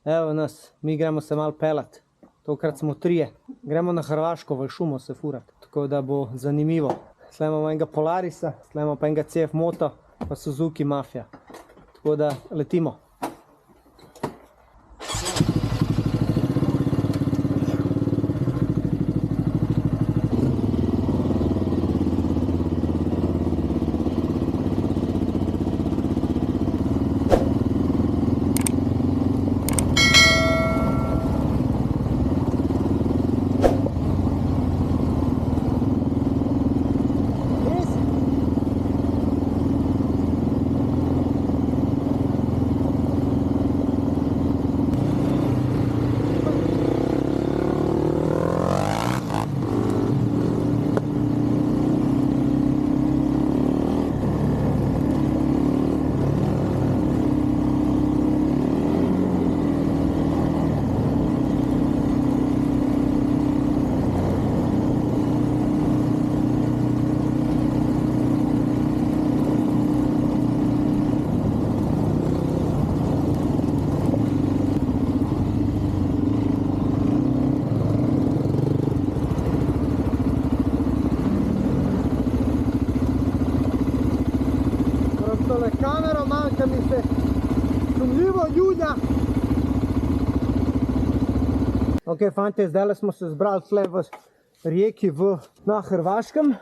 Evo nas, mi gremo se malo pelat. Tokrat smo trije. Gremo na Hrvaško, v šumo se furat. Tako da bo zanimivo. Tle imamo enega Polarisa, tle imamo pa enega CF Moto, pa Suzuki Mafia. Tako da letimo. Kamera manjka mi se, sumljivo ljudja. Ok, fante, zdaj smo se zbrali tle v rijeki na Hrvaškem.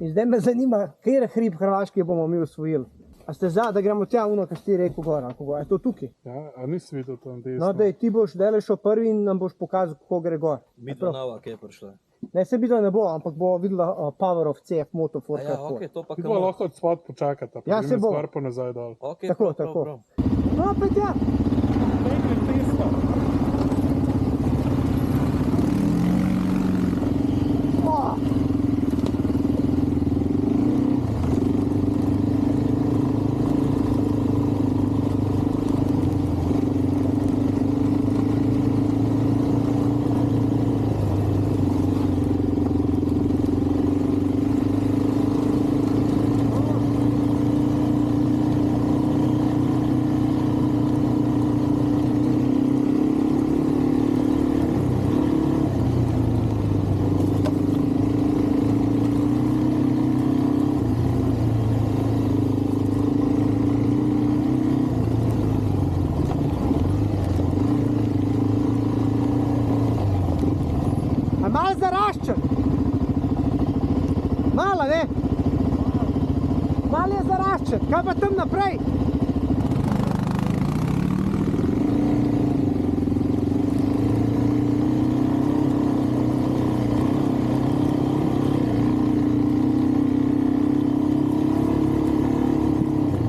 In zdaj me zanima, kateri hrib hrvaški bomo mi osvojili. A ste za, da gremo tja uno, kaj ti rekel gor, je to tukaj? Ja, a nisi videl tam desno? No, daj, ti boš delal šel prvi in nam boš pokazal, kako gre gor. Videla nova, kaj je prišla. Ne, se videla ne bo, ampak bo videla Power of CF Moto 4x4. Ja, ok, to pa Ti bo lahko od spod počakata, pa ja, se bo. Stvar po nazaj dol. Ok, tako, prav, tako. Prav. No, opet ja. Nekaj testo. Malo zaraščen. Malo, ne? Malo je zaraščen. Kaj pa tam naprej?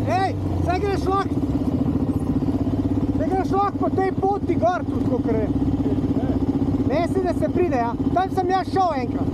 Ej, zdaj greš lahko po tej poti gor tudi, kako gre. Misli, da se pride, ja? Tam sem jaz šel enkrat.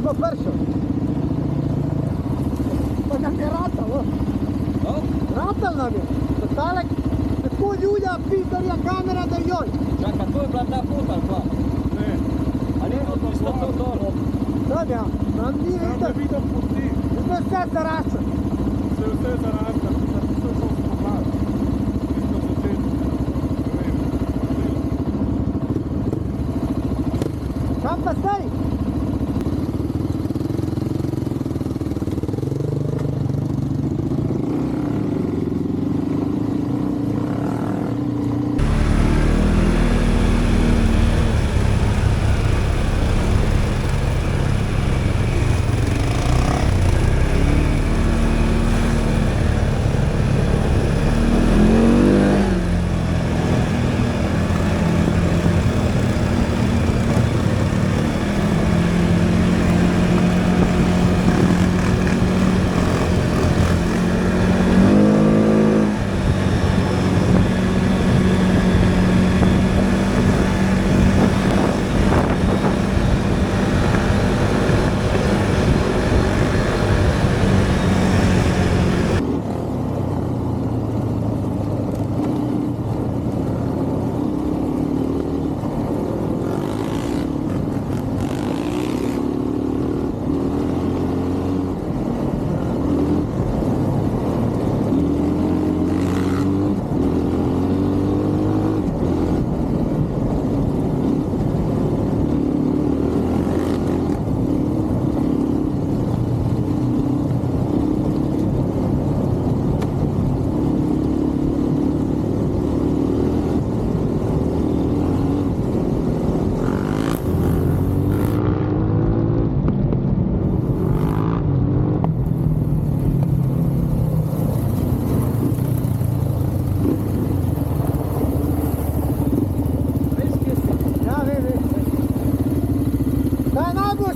smo pršel. Pa nam je ratal, ratal nam je. Zatalek, tako ljudja, pizdarja, kamera, da joj. Čakaj, to je bila ta put ali pa? Ne. A ne, to je to. Sad ja, nam nije Ja vidio. ne vidim puti. To je sve zarača. Sve zarasta. Sad sve što smo gledali. Isto za četiri. Kampa stari.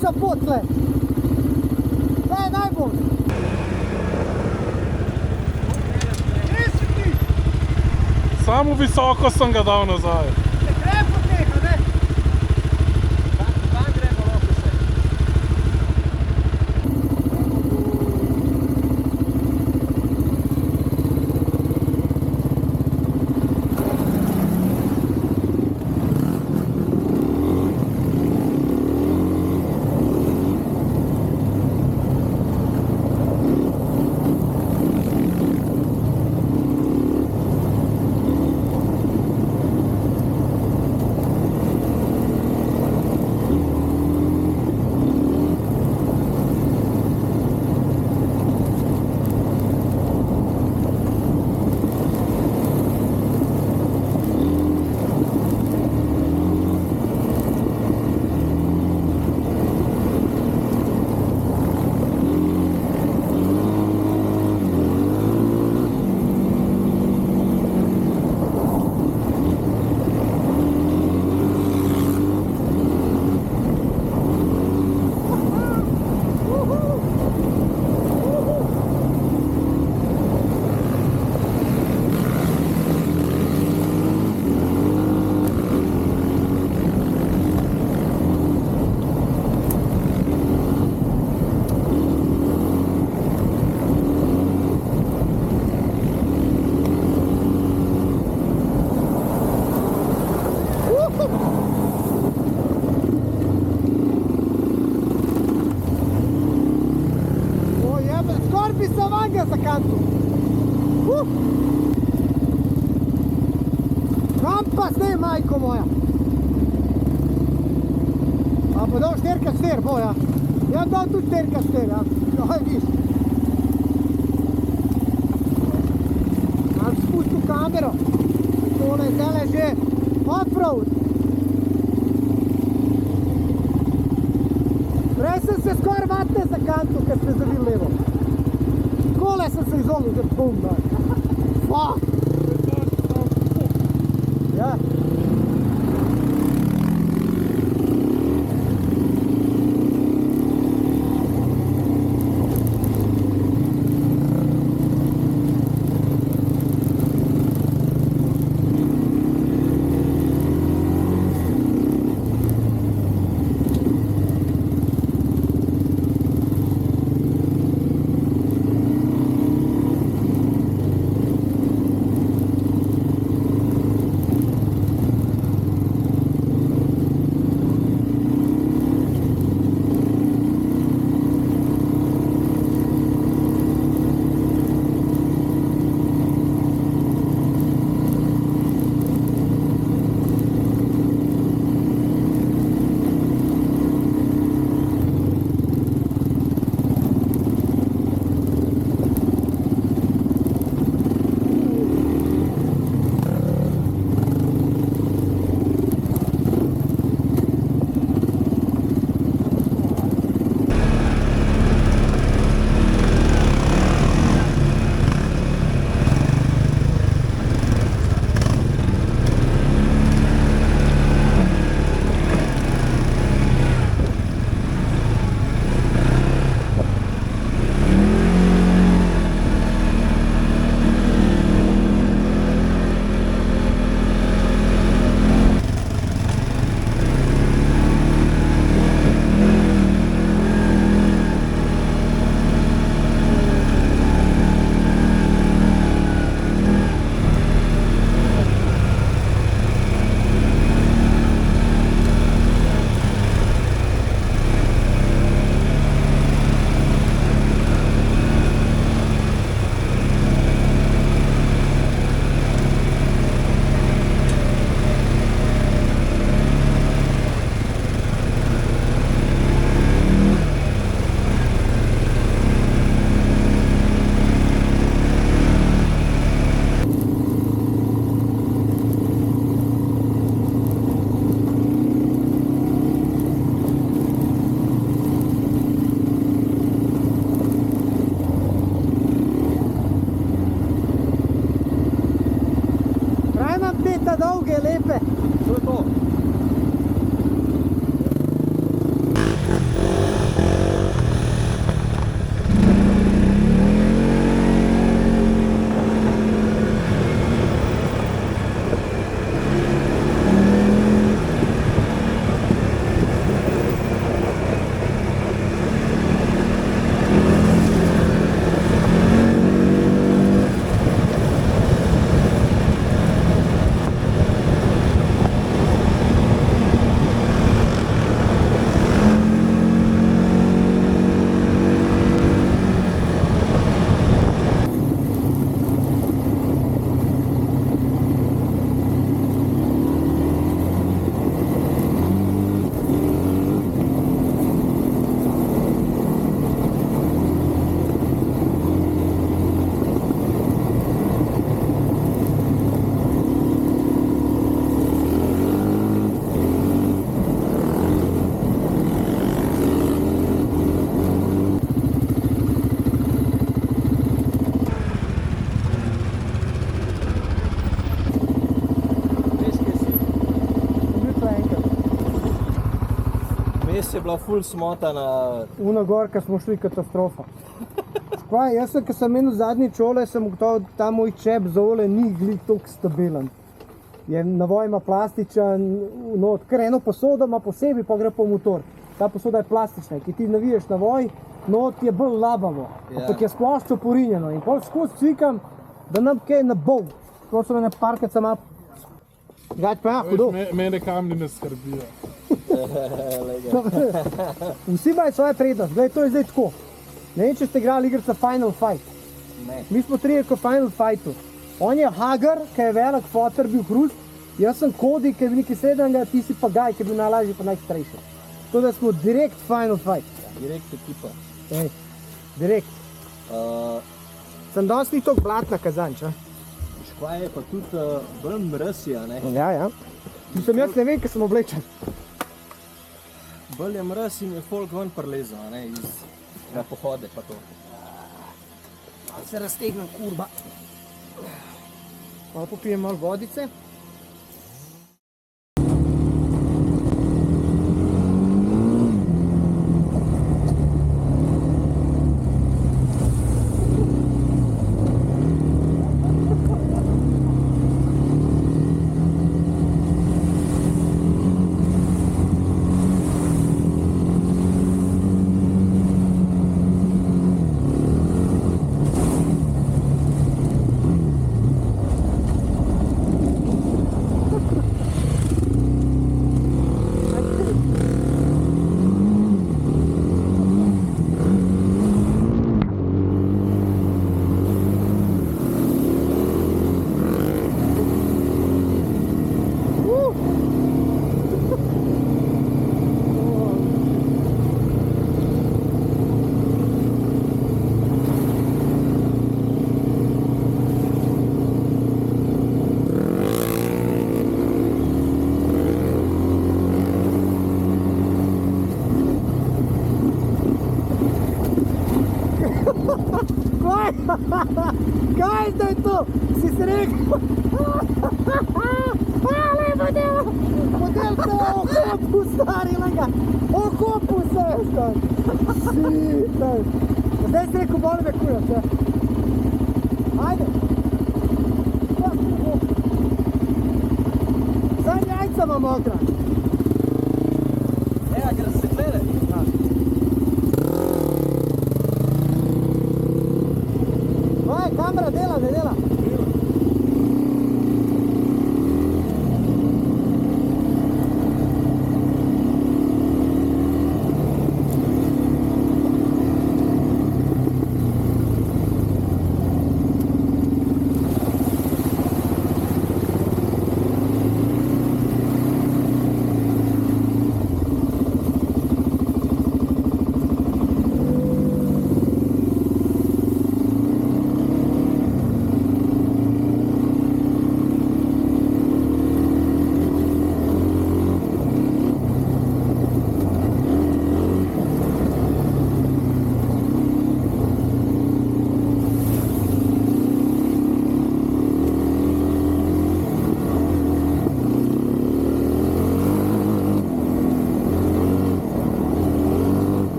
Sa putle. To je najbolje. Samo visoko sam ga dal nazaj. Krepo teha, ne? Tam gremo lahko se. za kantu. Kampa ste, majko moja. A pa dao šterka šter, boja. Ja dao tu šterka šter, ja. Aj, viš. Al spustu kameru. Tole zaleže off-road. Prej sam se skoro vatne za kantu kad ste zavili levo. Kole sam se izolio za bum, daj. Fuck! Ja. Vmes je bila ful smotana. Una gorka smo šli katastrofa. Skvaj, jaz sem, ko sem menil zadnji čole, sem ugotovil, da ta moj čep za ole ni glih toliko stabilen. Je navoj ima plastičen, not, kar eno posodo ima posebej, pa gre po motor. Ta posoda je plastična, ki ti naviješ navoj, not je bolj labavo, ampak je splošno porinjeno in pol skozi cvikam, da nam kaj ne bo. To so mene parkrat sama. Gaj pa ja, hudo. Mene kamni ne skrbijo. Vsi imajo svoje prednost, gledaj, to je zdaj tako. Ne vem, če ste igrali igrica Final Fight. Ne. Mi smo trije kot Final Fightu. On je Hagar, ki je velik foter, bil hrust. Jaz sem Cody, ki je bil nekaj srednjega, ti si pa Guy, ki je bil najlažji pa najstarejši. Tako da smo direkt Final Fight. Direkt ekipa. Ej, direkt. Sem danes ni toliko blatna kazanč, a? Škvaj je pa tudi bolj mrsi, a ne? Ja, ja. Mislim, jaz ne vem, ker sem oblečen. Bolj je mrsi in je folk ven prlezel, a ne? Na pohode pa to. Se raztegnem, kurba. Malo popijem malo vodice. Kaj zdaj to? Si se rekel? Ale, model se je okopu starilanga. Okopu se je stari. Sitaj. Zdaj si rekel, boli me kujo, vse. Ajde. Zdaj jajca vam mokra. Ja, ker se glede. Kamera dela, ne dela?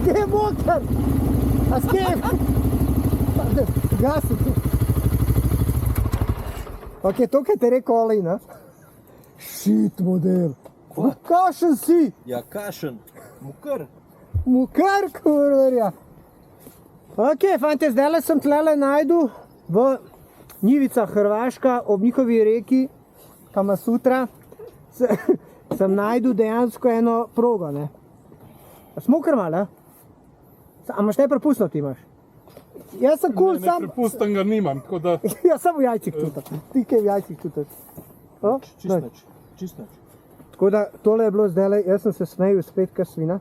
Skje je moker? A skje je? Gasi tu. Ok, to kaj te rekel Oli, ne? Shit model. Kašen si? Ja, kašen. Mukar. Mukar, kurverja. Ok, fante, zdajle sem tlele najdu v Njivicah, Hrvaška, ob njihovi reki Kamasutra. Sem najdu dejansko eno progo, ne? A smokar malo, a? A imaš ne prepustno ti imaš? Jaz sem cool, Ne, prepustan ga nimam, tako da... Jaz sem v jajcih tudi. Ti kaj v jajcih tudi. Čist noč. Tako da tole je bilo zdajle, jaz sem se smejil spet kar svina.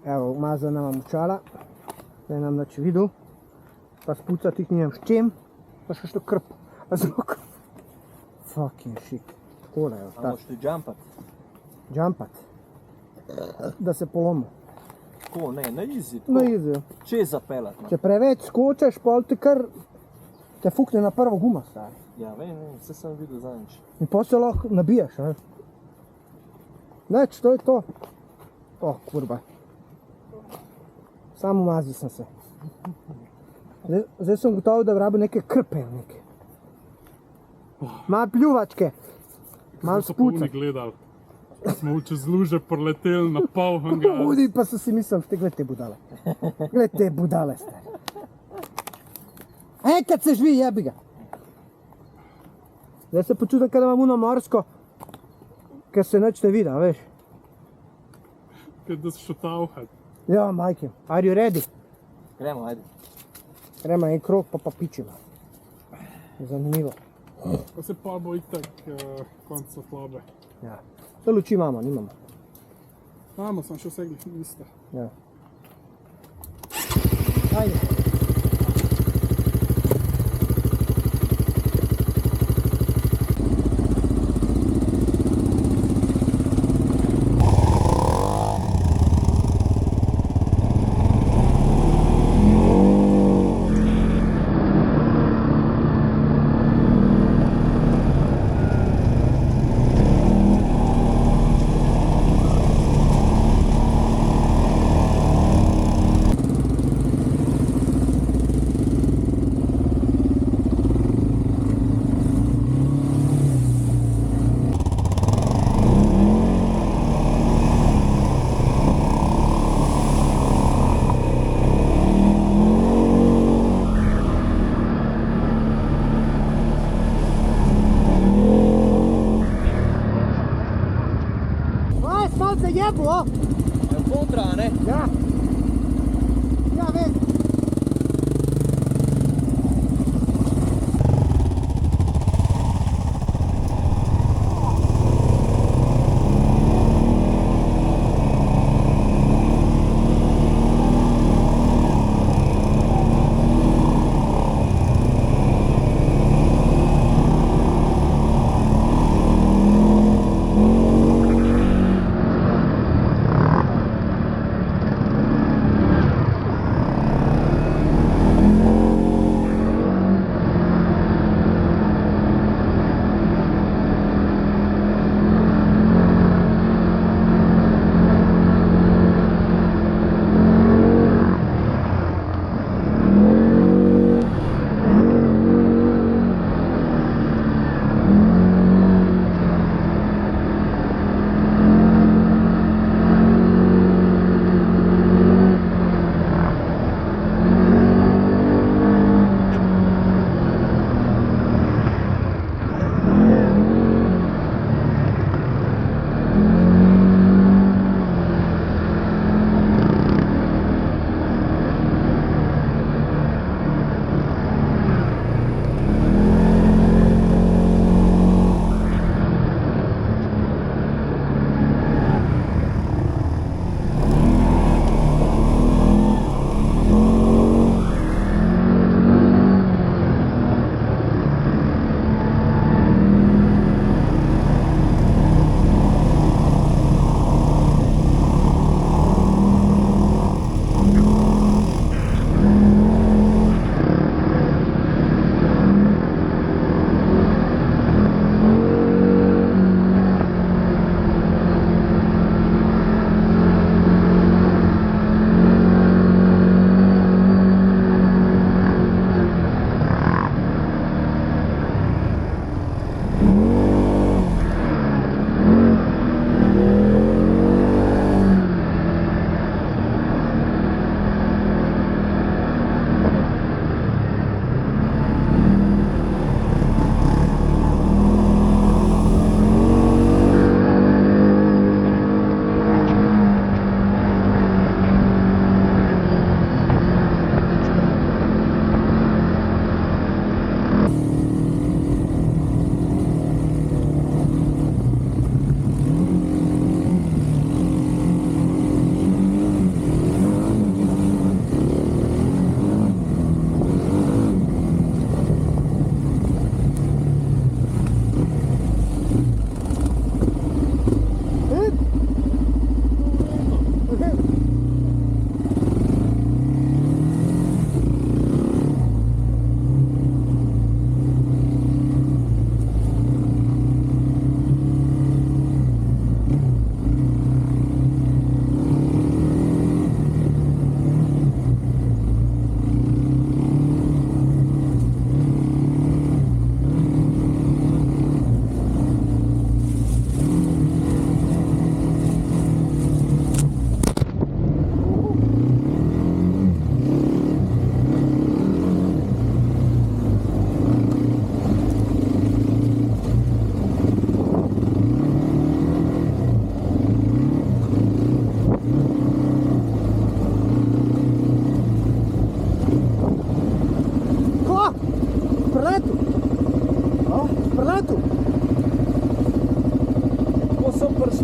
Evo, umazana vam očala. Zdaj nam nič videl. Pa spucati jih nimam s čem. Pa še što krp. A z roko. Fucking shit. Takole, evo, A tako. možeš ti jumpat? Jumpat. Da se polomi. Tako, ne, na easy. Tako. No, easy. Čez zapelat. No. Če preveč skočeš, pol te kar te fukne na prvo gumo, stari. Ja, vem, vse sem videl zadnjič. In potem se lahko nabiješ, ne? Neč, to je to. O, kurba. Samo umazil sem se. Zdaj sem gotovo, da rabi neke krpe, neke. Malo pljuvačke. Malo So pa oni spucati. gledali. Smo čez luže preleteli na pol hangara. Udi, pa so si mislili, gled te budale. Gled te budale, stari. Kad se žvi, jebi ga. Zdaj se počutim, kada imam uno morsko, ker se neč ne vidi, a veš. Kaj da se šotavhat. Ja, majke, are you ready? Gremo, ajde. Gremo en krog, pa pičimo. Zanimivo. Pa se pa bo itak konc svetlobe. Ja. To luči imamo, nimamo. Imamo, sem še vse glih iste. Ja. Ajde. Mal se jebu, o? Je kontra, ne? Ja. Ja, vem.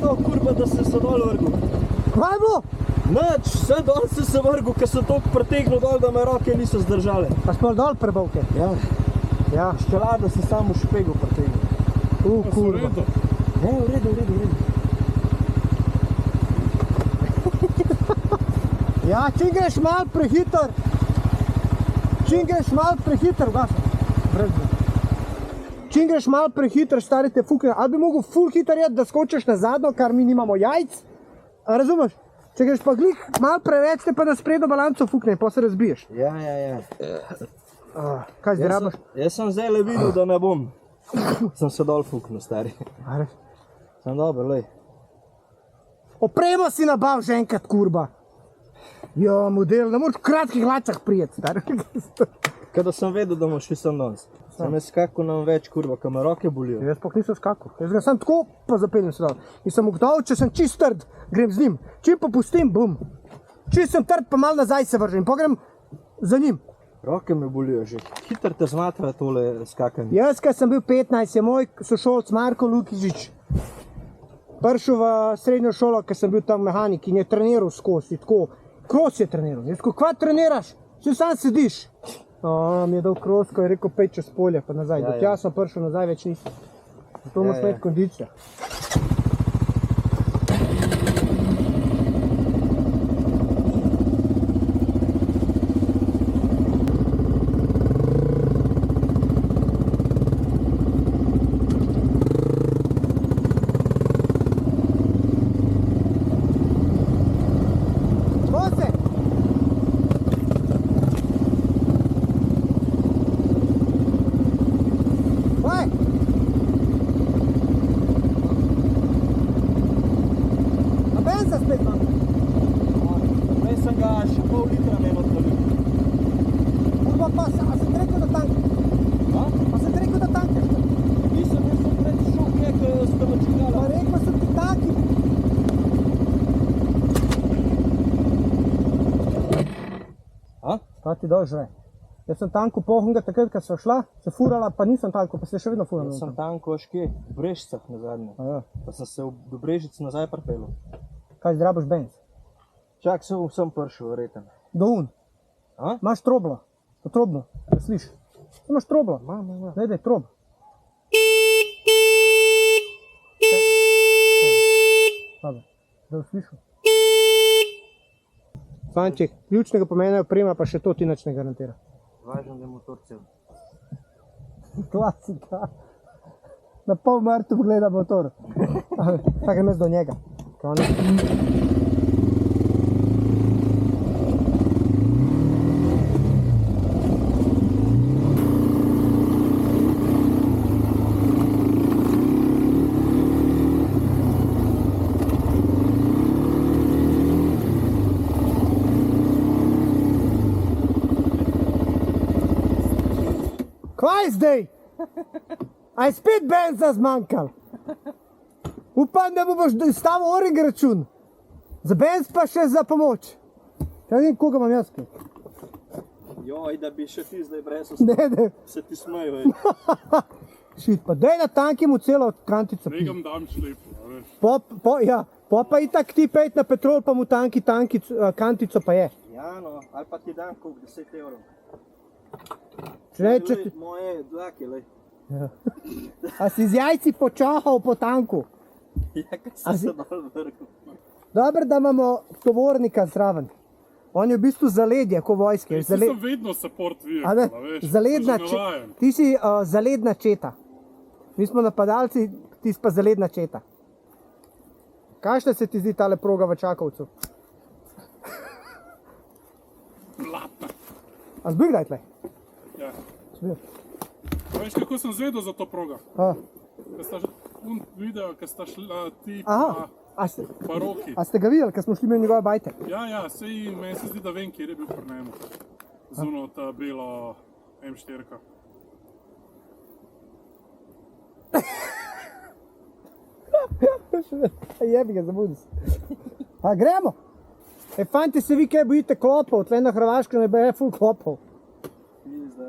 to kurba, da sem se dol vrgel. Kaj bo? Nič, vse dol sem se vrgel, ker sem toliko pretegnil dol, da me roke niso zdržale. Pa spol dol prebavke. Ja, Ja. ščelada sem samo v špegu pretegnil. Pa so v Kurva. redu. Ne, v redu. Ja, čim greš mal prehiter. Čim greš mal prehiter, stari te fukne. Ali bi mogel ful hiter jeti, da skočiš na zadnjo, kar mi nimamo jajc. A razumeš? Če greš pa glih mal preveč, te pa na sprednjo balanco fukne in pa se razbiješ. Ja. Kaj zdaj rabaš? Jaz sem zdaj le videl, da ne bom. Sem se dol fuknil, stari. A res? Sem dober, lej. Opremo si nabav že enkrat, kurba. Jo, model, ne moreš v kratkih hlacah prijeti, stari. Kada sem vedel, da bomo šli sem danes. Sem jaz skakal nam več, kurva, ko me roke bolijo. Jaz pa nisem skakal. Jaz ga sem tako pa zapeljem se dol. In sem ugotovil, če sem čist trd, grem z njim. Čim pa pustim, bum. Čist sem trd, pa malo nazaj se vržem. Pa grem za njim. Roke me bolijo že. Hitro te zmatra tole skakanje. Jaz, ko sem bil 15, je moj sošolc Marko Lukižič prišel v srednjo šolo, ko sem bil tam mehanik in je treniral skozi, tako. Kros je treniral. Jaz ko, kva treniraš? Še sam sediš. Mi je dal kros, ko je rekel, pej čez polje, pa nazaj. Do tja sem prišel, nazaj več nisem. Zato moraš imeti kondicijo. Šta ti dožre? Jaz sem tanko pohunga takrat, ko so šla, se furala, pa nisem tanko, pa se še vedno furala. Jaz sem tanko škje, v Brežicah nazadnje. Ja. Pa sem se do Brežic nazaj pripelil. Kaj zdraboš benz? Čak sem prišel, verjetno. Do un. A? Imaš troblo. To trobno, da sliš. Imaš troblo. Mam. Ne, daj trob. Dobro, da slišal. Fanček, ključnega pomena je oprema, pa še to ti nič ne garantira. Važno, da je motor cel. Klasika. Na pol mrtev gleda motor. Tako grem jaz do njega. Kaj zdaj? A je spet benza zmanjkal? Upam, da mu boš stavil oring račun. Za benz pa še za pomoč. Ja vem, koga imam jaz kaj. Joj, da bi še ti zdaj brez Ne. se ti smejo. Šit, pa daj na tanki mu celo kantico. Negam dam šlepo, a veš. Po pa itak ti pejt na petrol, pa mu kantico pa je. Ja, no, ali pa ti dam koliko 10 evrov. Reče ti, Moje dlake, lej. a si z jajci počahal po tanku? Ja, kaj sem se dol vrgel. Dobro, da imamo tovornika zraven. On je v bistvu zaledje, ko vojske. Jaz sem vedno support A ne, vehicle, a veš. zaledna To sem navajen. ti si zaledna četa. Mi smo napadalci, ti si pa zaledna četa. Kakšna se ti zdi tale proga v Čakovcu? Blata. A zbig daj tle? Ja. Zbig. A veš, kako sem zvedel za to progo? A, Ko sta video, ko sta šla ti Aha, pa Roki. a ste ga videli, ko smo šli med njegove bajte? Ja, sej meni se zdi, da vem, kjer je bil pri njemu. Zuno ta belo M4. Jebi ga, zabudi se. A gremo? Fanti, se vi kaj bojite klopov, tle na Hrvaškem ne bo ful klopov.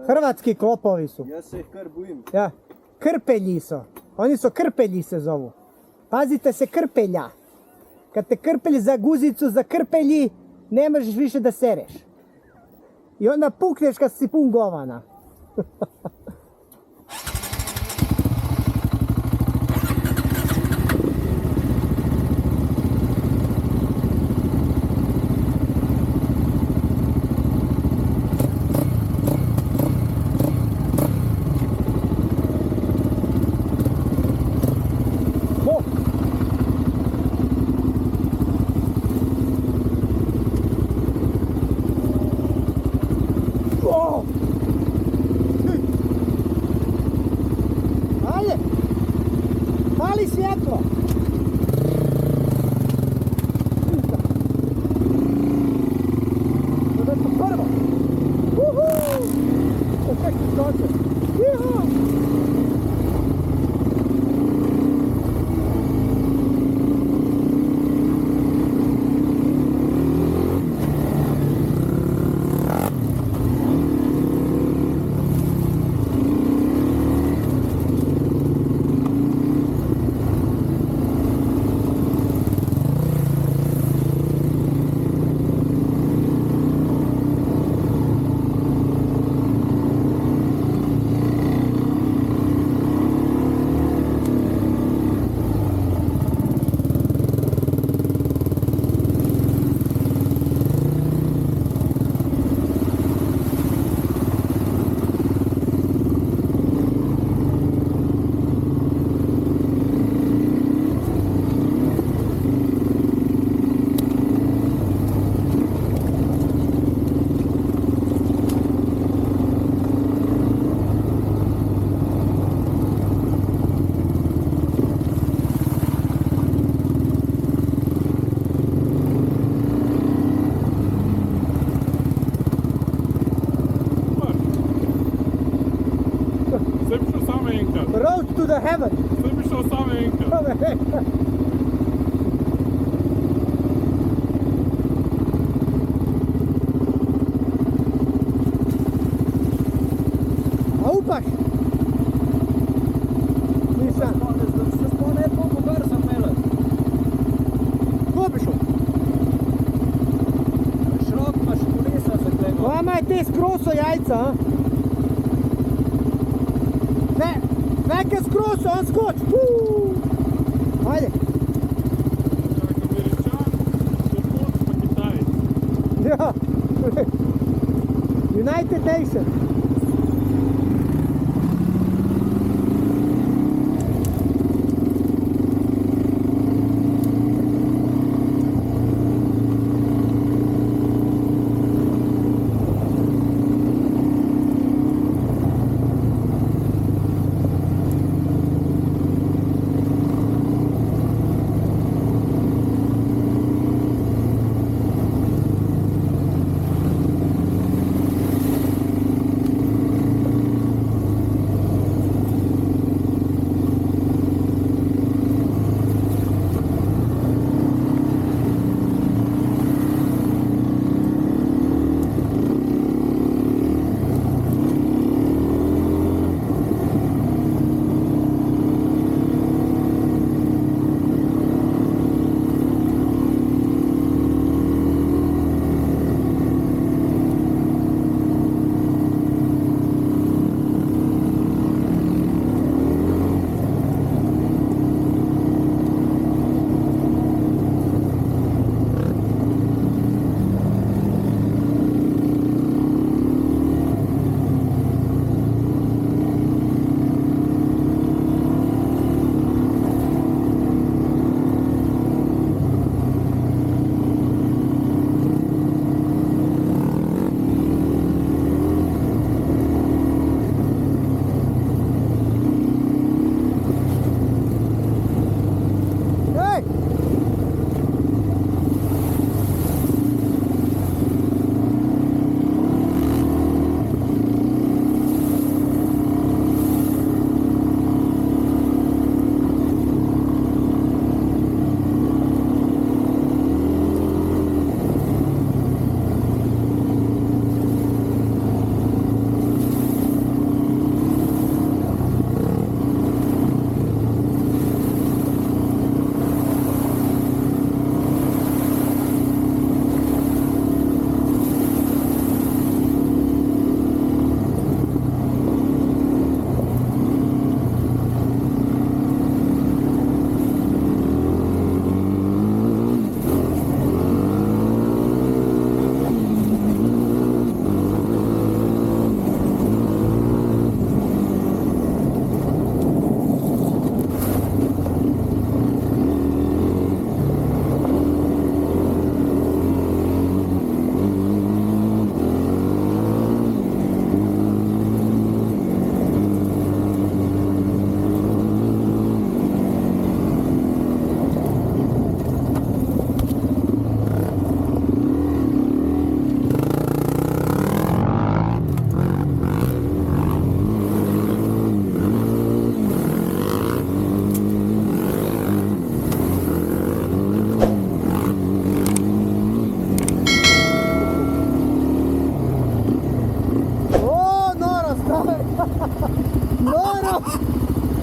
Hrvatski klopovi su. Jaz se jih kar bojim. Ja, krpelji so. Oni so krpelji se zovu. Pazite se krpelja. Kad te krpelj za guzicu zakrpelji, ne možeš više da sereš. I onda pukneš kad si pun govana. Ajde, pali svjetlo. To je to prvo. Uhu! Čekaj, skoče. Iho! Sve bi šao same enkrat. Road to the heaven. Sve bi šao same enkrat. A upaš? Nisam. Se spone je toliko brzo pelet. Ko bi šao? Šrok imaš kulisa za klego. Vama je te skroso jajca, a? Ne, neka skroso, on skoč. Ajde. Čak Američan, Japon pa Kitajec. Ja. United Nations.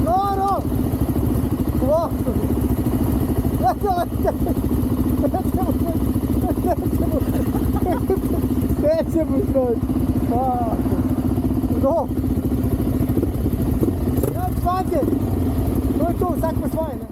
Noro! Gospodi! Neće mu proći! No! Ja, svađe! To je to, sak po svoje, ne?